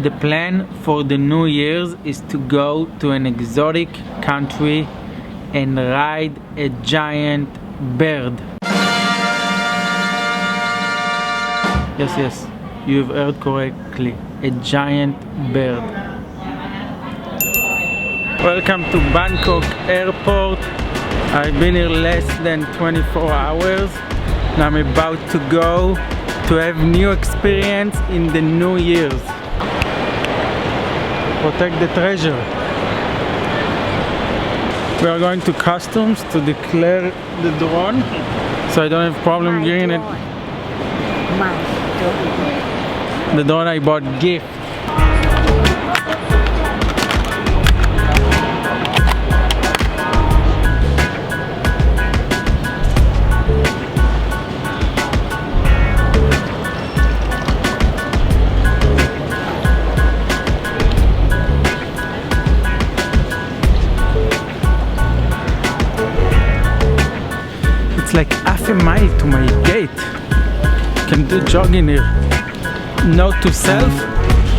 The plan for the New Year's is to go to an exotic country and ride a giant bird. Yes, you've heard correctly. A giant bird. Welcome to Bangkok airport. I've been here less than 24 hours. And I'm about to go to have new experience in the New Year's. Protect the treasure. We are going to customs to declare the drone, so I don't have problem getting it. The drone I bought gift. It's like half a mile to my gate. Can do jogging here. Note to self: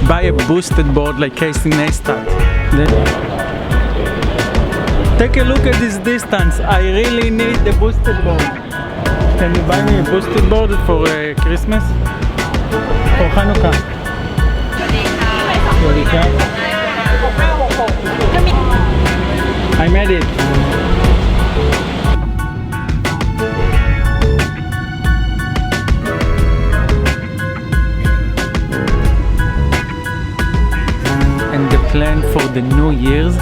buy a boosted board like Casey Neistat. Take a look at this distance. I really need the boosted board. Can you buy me a boosted board for Christmas? For Hanukkah? I made it. Plan for the New Year's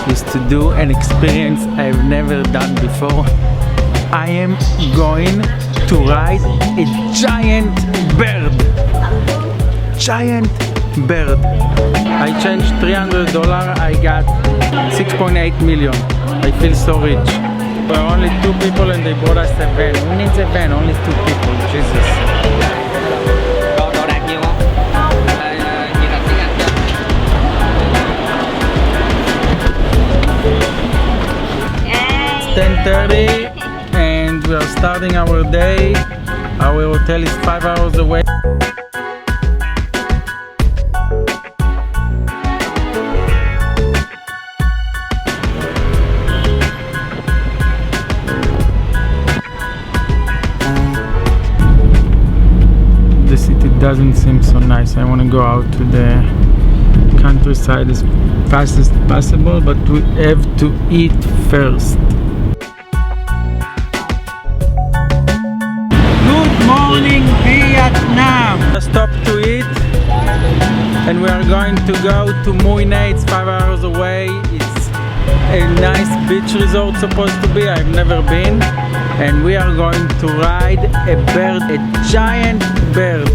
is to do an experience I've never done before. I am going to ride a giant bird. Giant bird. I changed $300. I got 6.8 million. I feel so rich. We're only 2 people and they brought us a van. Who needs a van? Only 2 people. Jesus. It's 10:30 and we are starting our day. Our hotel is 5 hours away. The city doesn't seem so nice. I want to go out to the countryside as fast as possible, but we have to eat first. Good morning, Vietnam! Stop to eat and we are going to go to Mui Ne. It's 5 hours away. It's a nice beach resort supposed to be. I've never been, and we are going to ride a bird, a giant bird.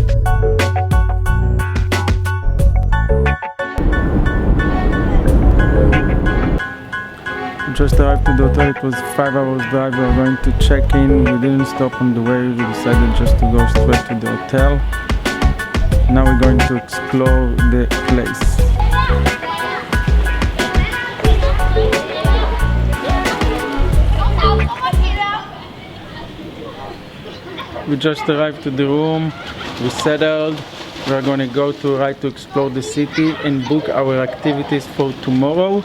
Just arrived to the hotel. It was 5 hours drive. We were going to check in. We didn't stop on the way. We decided just to go straight to the hotel. Now we're going to explore the place. We just arrived to the room. We settled. We are going to go to explore the city and book our activities for tomorrow.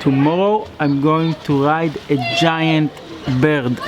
Tomorrow I'm going to ride a giant bird.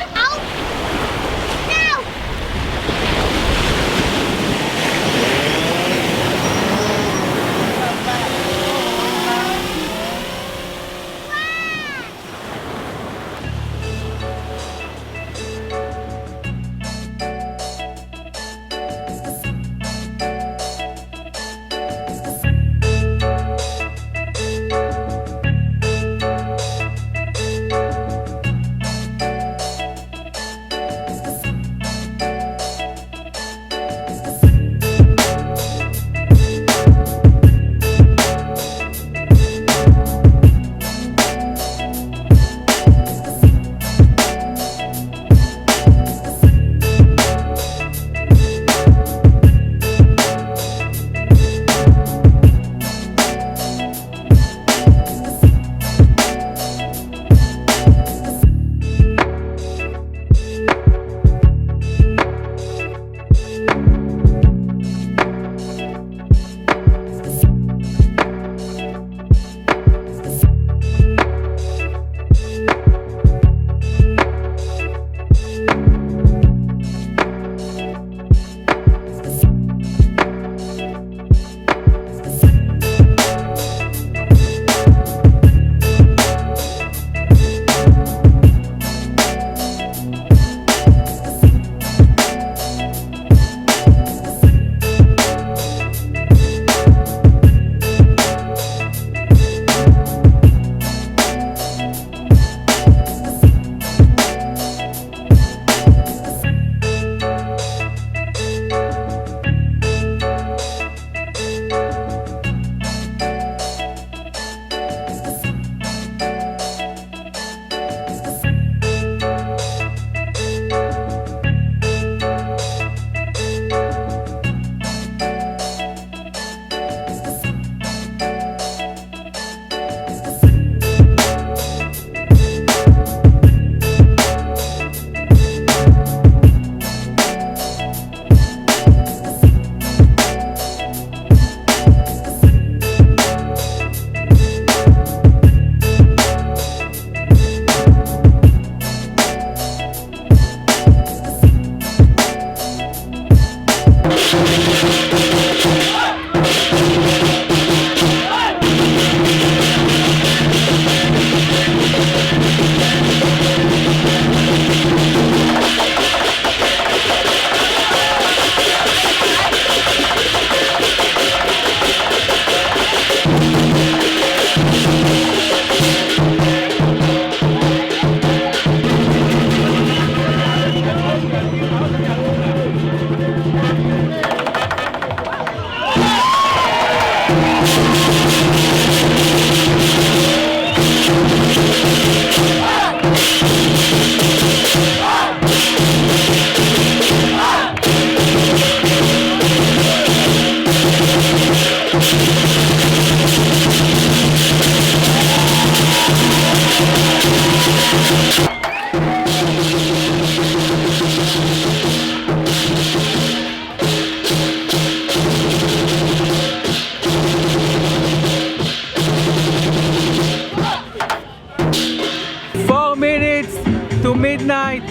minutes to midnight.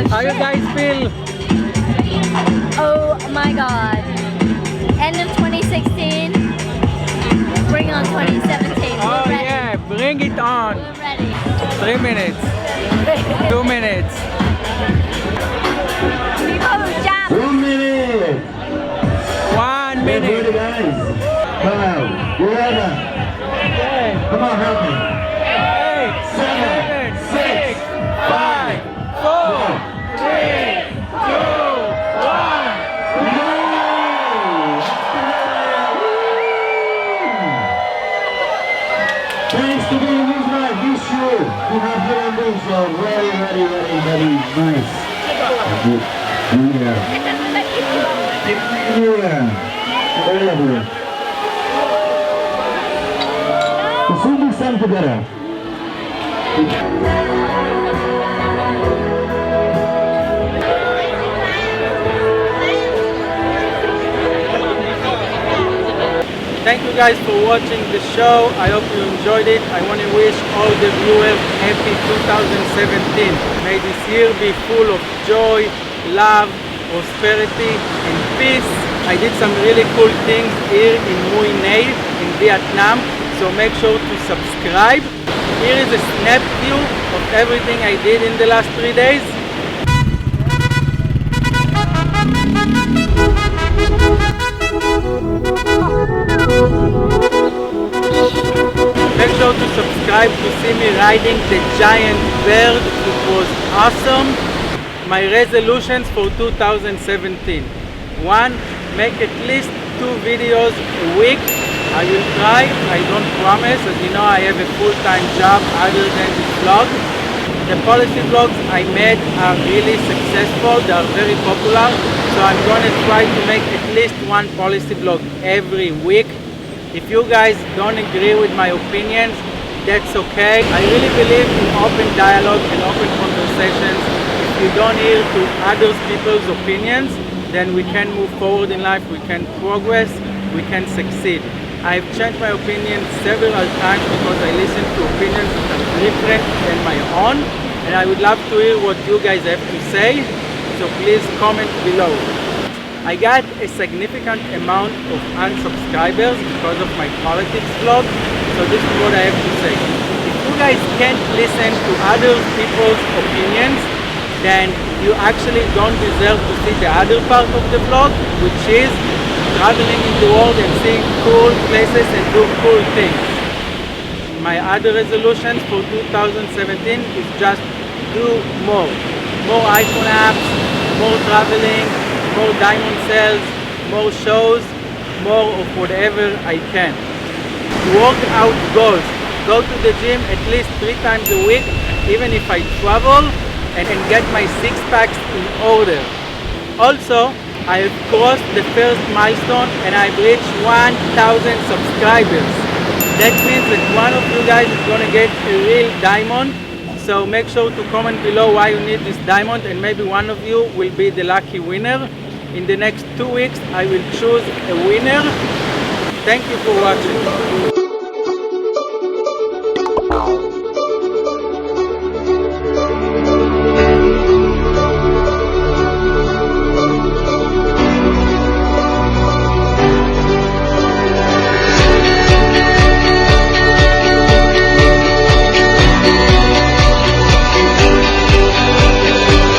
How you guys feel? Oh my god. End of 2016. Bring on 2017. Oh We're ready. yeah, bring it on. We're ready. 3 minutes. 2 minutes. People jump. 1 minute. 1 Get ready, minute. guys. 5, 11. Come on, help me. 8, 7, 6, 5, 4, 3, 2, 1. Thanks to being with my this year. You have your numbers very nice. Yeah. The food is time together. Thank you guys for watching the show. I hope you enjoyed it. I want to wish all the viewers happy 2017. May this year be full of joy, love, prosperity and peace. I did some really cool things here in Mui Nay in Vietnam, so make sure to subscribe. Here is a snap view of everything I did in the last 3 days. Make sure to subscribe to see me riding the giant bird. It was awesome. My resolutions for 2017. 1. Make at least 2 videos a week. I will try, I don't promise. As you know, I have a full-time job other than this vlog. The policy vlogs I made are really successful. They are very popular. So I'm going to try to make at least 1 policy vlog every week. If you guys don't agree with my opinions, that's okay. I really believe in open dialogue and open conversations. If you don't hear to other people's opinions, then we can move forward in life, we can progress, we can succeed. I've changed my opinion several times because I listen to opinions that are different than my own, and I would love to hear what you guys have to say, so please comment below. I got a significant amount of unsubscribers because of my politics vlog, so this is what I have to say. If you guys can't listen to other people's opinions, then you actually don't deserve to see the other part of the vlog, which is traveling in the world and seeing cool places and do cool things. My other resolutions for 2017 is just do more. More iPhone apps, more traveling, more diamond sales, more shows, more of whatever I can. Workout goals. Go to the gym at least 3 times a week, even if I travel, and get my 6-packs in order. Also, I have crossed the first milestone and I've reached 1,000 subscribers. That means that one of you guys is going to get a real diamond. So make sure to comment below why you need this diamond, and maybe one of you will be the lucky winner. In the next 2 weeks I will choose a winner. Thank you for watching.